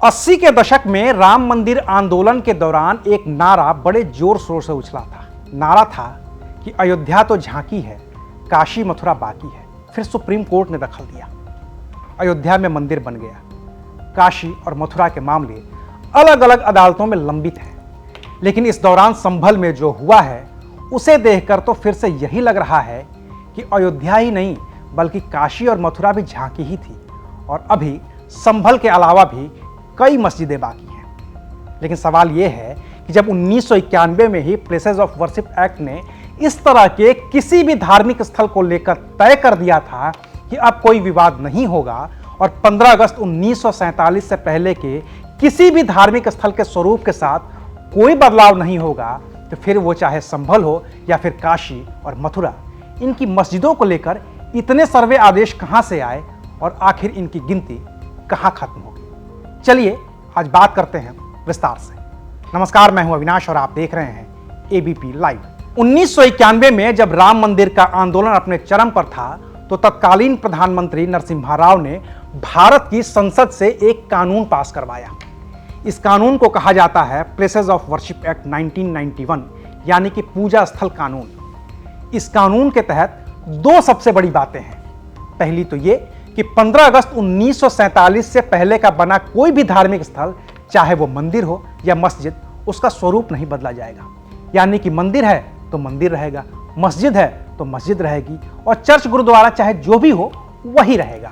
80 के दशक में राम मंदिर आंदोलन के दौरान एक नारा बड़े जोर शोर से उछला था। नारा था कि अयोध्या तो झांकी है, काशी मथुरा बाकी है। फिर सुप्रीम कोर्ट ने दखल दिया, अयोध्या में मंदिर बन गया। काशी और मथुरा के मामले अलग अलग अदालतों में लंबित हैं, लेकिन इस दौरान संभल में जो हुआ है उसे देखकर तो फिर से यही लग रहा है कि अयोध्या ही नहीं बल्कि काशी और मथुरा भी झांकी ही थी और अभी संभल के अलावा भी कई मस्जिदें बाकी हैं। लेकिन सवाल यह है कि जब 1991 में ही प्लेसेस ऑफ वर्शिप एक्ट ने इस तरह के किसी भी धार्मिक स्थल को लेकर तय कर दिया था कि अब कोई विवाद नहीं होगा और 15 अगस्त 1947 से पहले के किसी भी धार्मिक स्थल के स्वरूप के साथ कोई बदलाव नहीं होगा, तो फिर वो चाहे संभल हो या फिर काशी और मथुरा, इनकी मस्जिदों को लेकर इतने सर्वे आदेश कहां से आए और आखिर इनकी गिनती कहां खत्म होगी। चलिए आज बात करते हैं विस्तार से। नमस्कार, मैं हूं अविनाश और आप देख रहे हैं एबीपी लाइव। 1991 में जब राम मंदिर का आंदोलन अपने चरम पर था तो तत्कालीन प्रधानमंत्री नरसिम्हा राव ने भारत की संसद से एक कानून पास करवाया। इस कानून को कहा जाता है प्लेसेस ऑफ वर्शिप एक्ट 1991, यानी कि पूजा स्थल कानून। इस कानून के तहत दो सबसे बड़ी बातें हैं। पहली तो ये कि 15 अगस्त 1947 से पहले का बना कोई भी धार्मिक स्थल, चाहे वो मंदिर हो या मस्जिद, उसका स्वरूप नहीं बदला जाएगा। यानी कि मंदिर है तो मंदिर रहेगा, मस्जिद है तो मस्जिद रहेगी और चर्च गुरुद्वारा चाहे जो भी हो वही रहेगा।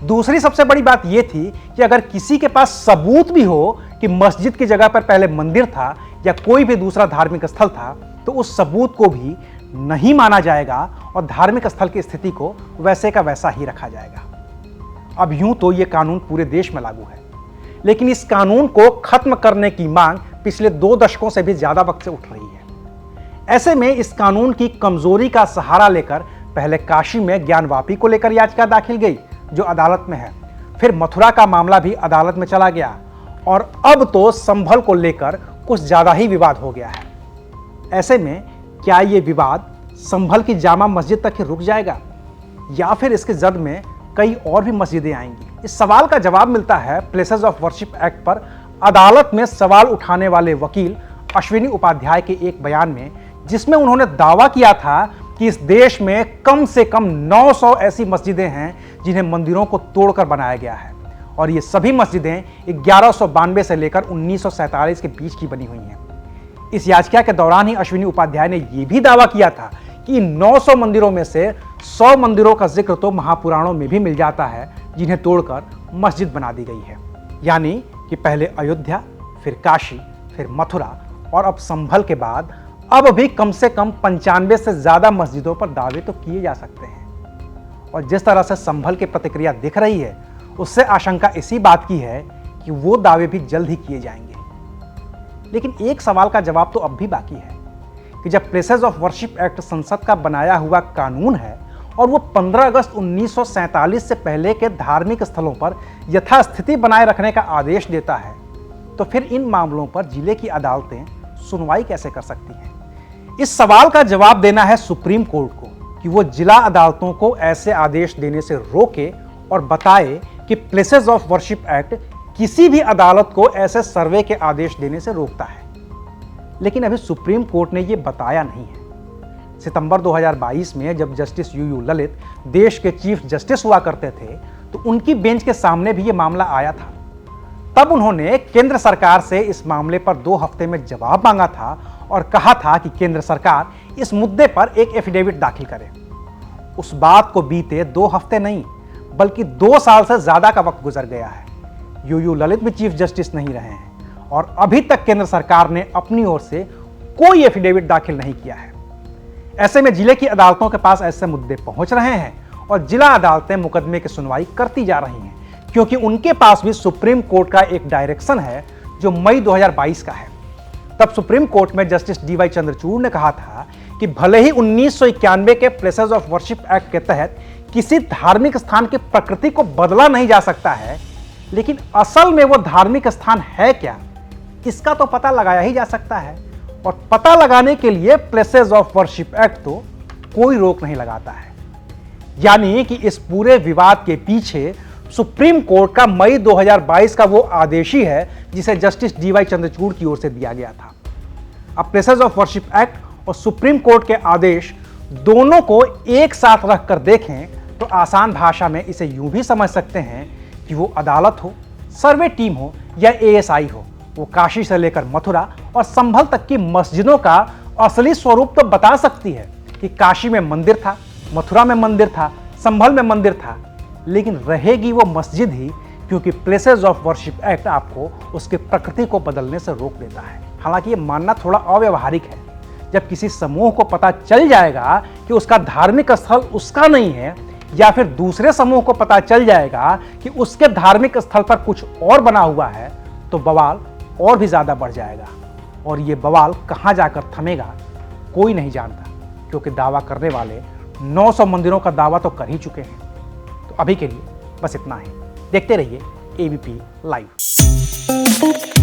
दूसरी सबसे बड़ी बात यह थी कि अगर किसी के पास सबूत भी हो कि मस्जिद की जगह पर पहले मंदिर था या कोई भी दूसरा धार्मिक स्थल था, तो उस सबूत को भी नहीं माना जाएगा और धार्मिक स्थल की स्थिति को वैसे का वैसा ही रखा जाएगा। अब यूं तो यह कानून पूरे देश में लागू है, लेकिन इस कानून को खत्म करने की मांग पिछले 2 दशकों से भी ज्यादा वक्त से उठ रही है। ऐसे में इस कानून की कमजोरी का सहारा लेकर पहले काशी में ज्ञानवापी को लेकर याचिका दाखिल गई जो अदालत में है, फिर मथुरा का मामला भी अदालत में चला गया और अब तो संभल को लेकर कुछ ज्यादा ही विवाद हो गया है। ऐसे में क्या यह विवाद संभल की जामा मस्जिद तक ही रुक जाएगा या फिर इसके जद में कई और भी मस्जिदें आएंगी? इस सवाल का जवाब मिलता है प्लेसेस ऑफ वर्शिप एक्ट पर अदालत में सवाल उठाने वाले वकील अश्विनी उपाध्याय के एक बयान में, जिसमें उन्होंने दावा किया था कि इस देश में कम से कम 900 ऐसी मस्जिदें हैं जिन्हें मंदिरों को तोड़कर बनाया गया है और ये सभी मस्जिदें 1192 से लेकर 1947 के बीच की बनी हुई हैं। इस याचिका के दौरान ही अश्विनी उपाध्याय ने यह भी दावा किया था कि 900 मंदिरों में से 100 मंदिरों का जिक्र तो महापुराणों में भी मिल जाता है जिन्हें तोड़कर मस्जिद बना दी गई है। यानी कि पहले अयोध्या, फिर काशी, फिर मथुरा और अब संभल के बाद अब भी कम से कम 95 से ज्यादा मस्जिदों पर दावे तो किए जा सकते हैं। और जिस तरह से संभल की प्रतिक्रिया दिख रही है, उससे आशंका इसी बात की है कि वो दावे भी जल्द ही किए जाएंगे। लेकिन एक सवाल का जवाब तो अब भी बाकी है कि जब प्लेसेस ऑफ वर्शिप एक्ट संसद का बनाया हुआ कानून है और वो 15 अगस्त 1947 से पहले के धार्मिक स्थलों पर यथास्थिति बनाए रखने का आदेश देता है, तो फिर इन मामलों पर जिले की अदालतें सुनवाई कैसे कर सकती हैं? इस सवाल का जवाब देना है सुप्रीम कोर्ट को कि वो जिला अदालतों को ऐसे आदेश देने से रोके और बताए कि प्लेसेस ऑफ वर्शिप एक्ट किसी भी अदालत को ऐसे सर्वे के आदेश देने से रोकता है। लेकिन अभी सुप्रीम कोर्ट ने यह बताया नहीं है। सितंबर 2022 में जब जस्टिस यूयू ललित देश के चीफ जस्टिस हुआ करते थे, तो उनकी बेंच के सामने भी यह मामला आया था। तब उन्होंने केंद्र सरकार से इस मामले पर 2 हफ्ते में जवाब मांगा था और कहा था कि केंद्र सरकार इस मुद्दे पर एक एफिडेविट दाखिल करे। उस बात को बीते 2 हफ्ते नहीं बल्कि 2 साल से ज्यादा का वक्त गुजर गया है। यूयू ललित भी चीफ जस्टिस नहीं रहे हैं और अभी तक केंद्र सरकार ने अपनी ओर से कोई एफिडेविट दाखिल नहीं किया है। ऐसे में जिले की अदालतों के पास ऐसे मुद्दे पहुंच रहे हैं और जिला अदालतें मुकदमे की सुनवाई करती जा रही हैं, क्योंकि उनके पास भी सुप्रीम कोर्ट का एक डायरेक्शन है जो मई 2022 का है। तब सुप्रीम कोर्ट में जस्टिस डीवाई चंद्रचूड़ ने कहा था कि भले ही 1991 के प्लेसेस ऑफ वर्शिप एक्ट के तहत किसी धार्मिक स्थान की प्रकृति को बदला नहीं जा सकता है, लेकिन असल में वो धार्मिक स्थान है क्या, इसका तो पता लगाया ही जा सकता है। और पता लगाने के लिए प्लेसेस ऑफ वर्शिप एक्ट तो कोई रोक नहीं लगाता है। यानी कि इस पूरे विवाद के पीछे सुप्रीम कोर्ट का मई 2022 का वो आदेश ही है जिसे जस्टिस डीवाई चंद्रचूड़ की ओर से दिया गया था। अब प्लेसेस ऑफ वर्शिप एक्ट और सुप्रीम कोर्ट के आदेश दोनों को एक साथ रखकर देखें तो आसान भाषा में इसे यूं भी समझ सकते हैं कि वो अदालत हो, सर्वे टीम हो या एएसआई हो, वो काशी से लेकर मथुरा और संभल तक की मस्जिदों का असली स्वरूप तो बता सकती है कि काशी में मंदिर था, मथुरा में मंदिर था, संभल में मंदिर था, लेकिन रहेगी वो मस्जिद ही, क्योंकि प्लेसेस ऑफ वर्शिप एक्ट आपको उसकी प्रकृति को बदलने से रोक देता है। हालांकि ये मानना थोड़ा अव्यवहारिक है। जब किसी समूह को पता चल जाएगा कि उसका धार्मिक स्थल उसका नहीं है, या फिर दूसरे समूह को पता चल जाएगा कि उसके धार्मिक स्थल पर कुछ और बना हुआ है, तो बवाल और भी ज्यादा बढ़ जाएगा। और ये बवाल कहां जाकर थमेगा कोई नहीं जानता, क्योंकि दावा करने वाले 900 मंदिरों का दावा तो कर ही चुके हैं। तो अभी के लिए बस इतना ही। देखते रहिए एबीपी लाइव।